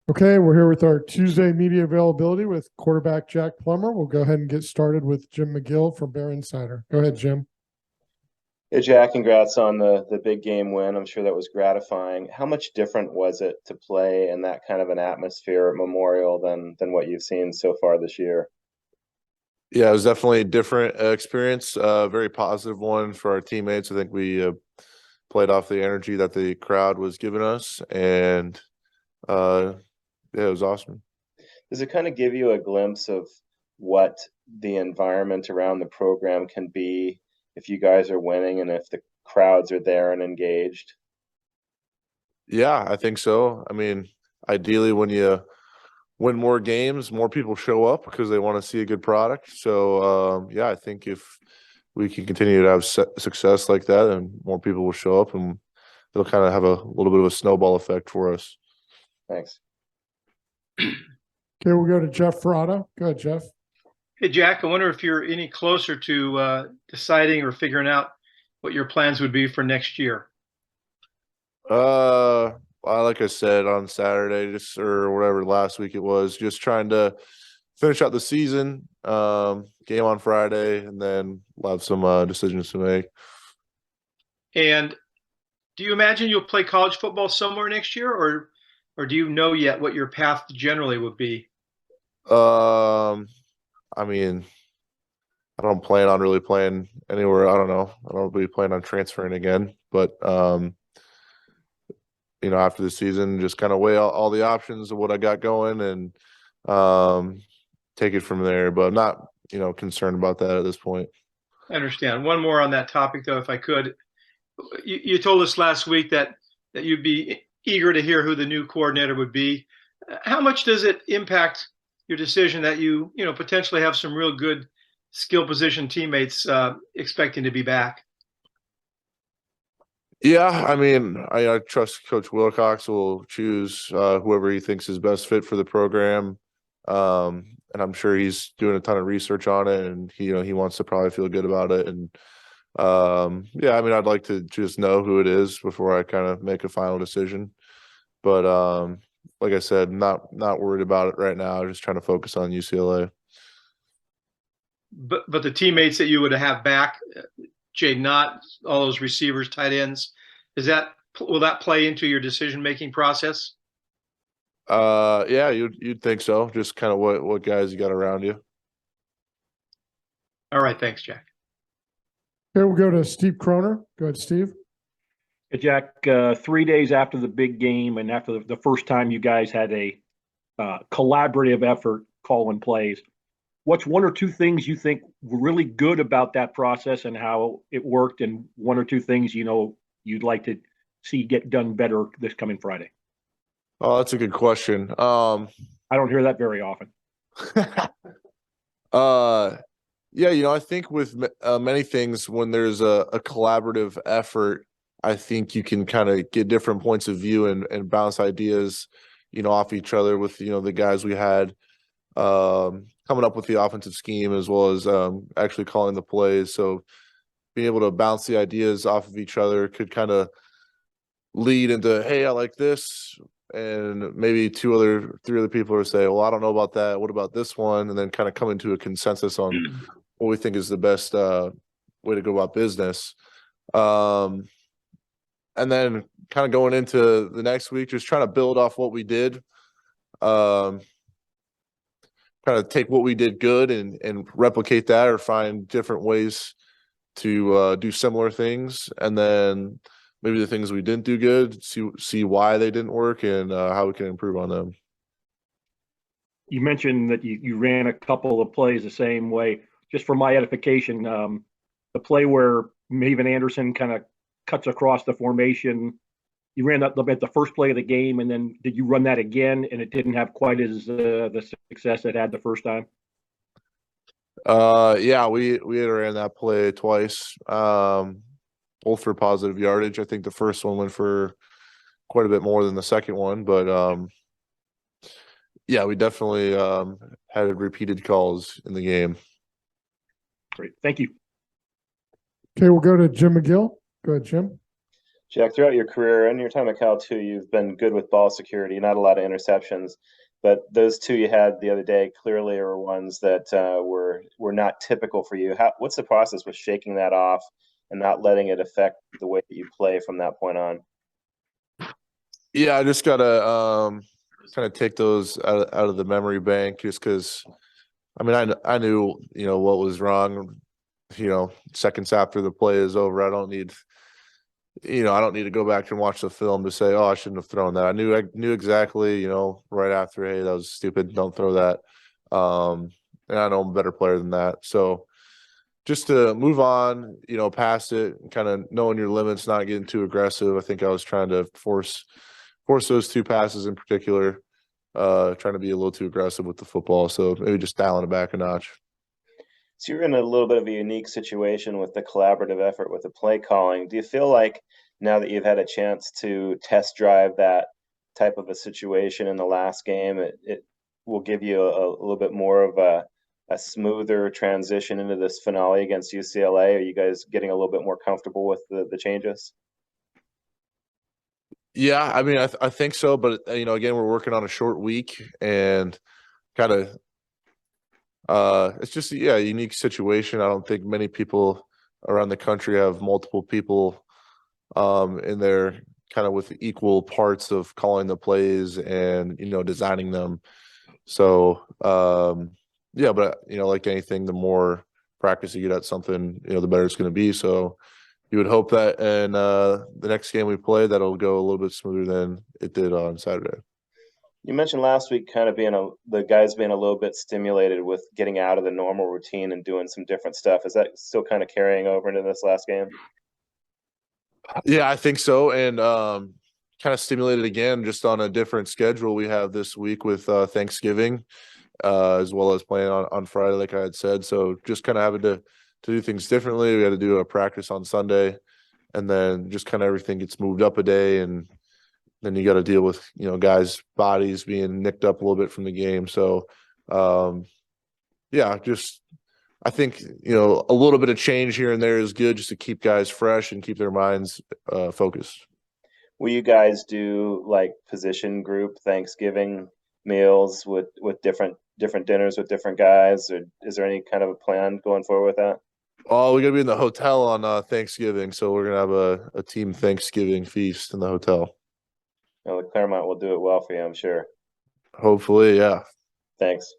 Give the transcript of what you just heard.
Okay, we're here with our Tuesday media availability with quarterback Jack Plummer. We'll go ahead and get started with Jim McGill from Bear Insider. Go ahead, Jim. Hey Jack, congrats on the big game win. I'm sure that was gratifying. How much different was it to play in that kind of an atmosphere at Memorial than what you've seen so far this year? Yeah, it was definitely a different experience, very positive one for our teammates. I think we played off the energy that the crowd was giving us, and yeah, it was awesome. Does it kind of give you a glimpse of what the environment around the program can be if you guys are winning and if the crowds are there and engaged? Yeah, I think so. I mean, ideally, when you win more games, more people show up because they want to see a good product. So, yeah, I think if we can continue to have success like that, and more people will show up, and it'll kind of have a little bit of a snowball effect for us. Thanks. Okay, we'll go to Jeff Ferrata. Go ahead, Jeff. Hey, Jack, I wonder if you're any closer to deciding or figuring out what your plans would be for next year. Like I said on Saturday, just or whatever last week it was, just trying to finish out the season. Game on Friday, and then we'll have some decisions to make. And do you imagine you'll play college football somewhere next year, or do you know yet what your path generally would be? I mean, I don't plan on really playing anywhere. I don't know. I don't really plan on transferring again, but after the season, just kind of weigh all the options of what I got going and take it from there. But I'm not, concerned about that at this point. I understand. One more on that topic, though, if I could. You told us last week that you'd be eager to hear who the new coordinator would be. How much does it impact your decision that you potentially have some real good skill position teammates expecting to be back? Yeah, I mean, I trust Coach Wilcox will choose whoever he thinks is best fit for the program, and I'm sure he's doing a ton of research on it, and he wants to probably feel good about it. And yeah, I mean, I'd like to just know who it is before I kind of make a final decision. But like I said, not worried about it right now. Just trying to focus on UCLA. But the teammates that you would have back, Jay Knott, all those receivers, tight ends, will that play into your decision-making process? Yeah, you'd think so. Just kind of what guys you got around you. All right, thanks, Jack. Okay, we'll go to Steve Kroner. Go ahead, Steve. Hey, Jack, 3 days after the big game and after the first time you guys had a collaborative effort calling plays, what's one or two things you think were really good about that process and how it worked, and one or two things you'd like to see get done better this coming Friday? Oh, that's a good question. I don't hear that very often. Yeah, I think with many things, when there's a collaborative effort, I think you can kind of get different points of view and bounce ideas, off each other with, the guys we had coming up with the offensive scheme as well as actually calling the plays. So being able to bounce the ideas off of each other could kind of lead into, hey, I like this. And maybe three other people will say, well, I don't know about that. What about this one? And then kind of come into a consensus on what we think is the best way to go about business. And then kind of going into the next week, just trying to build off what we did. Kind of take what we did good and replicate that, or find different ways to do similar things. And then maybe the things we didn't do good, see why they didn't work, and how we can improve on them. You mentioned that you ran a couple of plays the same way. Just for my edification, the play where Maven Anderson kind of cuts across the formation, you ran that at the first play of the game, and then did you run that again, and it didn't have quite as the success it had the first time? Yeah, we had ran that play twice. Both for positive yardage. I think the first one went for quite a bit more than the second one, but yeah, we definitely had repeated calls in the game. Great, thank you. Okay, we'll go to Jim McGill. Go ahead, Jim. Jack, throughout your career and your time at Cal too, you've been good with ball security, not a lot of interceptions, but those two you had the other day clearly are ones that were not typical for you. What's the process with shaking that off and not letting it affect the way that you play from that point on? Yeah, I just gotta kind of take those out of the memory bank, just because. I mean, I knew what was wrong. Seconds after the play is over, I don't need to go back and watch the film to say, oh, I shouldn't have thrown that. I knew exactly, right after, hey, that was stupid. Don't throw that. And I know I'm a better player than that. So just to move on, past it, kind of knowing your limits, not getting too aggressive. I think I was trying to force those two passes in particular, trying to be a little too aggressive with the football. So maybe just dialing it back a notch. So you're in a little bit of a unique situation with the collaborative effort with the play calling. Do you feel like now that you've had a chance to test drive that type of a situation in the last game, it will give you a little bit more of a smoother transition into this finale against UCLA? Are you guys getting a little bit more comfortable with the changes? Yeah, I mean, I think so, but again, we're working on a short week and kind of it's just a unique situation. I don't think many people around the country have multiple people in there kind of with equal parts of calling the plays and designing them. So yeah, but like anything, the more practice you get at something, the better it's going to be. So you would hope that in the next game we play, that'll go a little bit smoother than it did on Saturday. You mentioned last week kind of the guys being a little bit stimulated with getting out of the normal routine and doing some different stuff. Is that still kind of carrying over into this last game? Yeah, I think so. And kind of stimulated again just on a different schedule we have this week with Thanksgiving, as well as playing on Friday, like I had said. So just kind of having to do things differently. We had to do a practice on Sunday, and then just kind of everything gets moved up a day, and then you got to deal with guys' bodies being nicked up a little bit from the game. So yeah, just I think a little bit of change here and there is good, just to keep guys fresh and keep their minds focused. Will you guys do like position group Thanksgiving meals with different dinners with different guys, or is there any kind of a plan going forward with that? Oh, we're gonna be in the hotel on Thanksgiving, so we're gonna have a team Thanksgiving feast in the hotel. The Claremont will do it well for you, I'm sure. Hopefully, yeah. Thanks.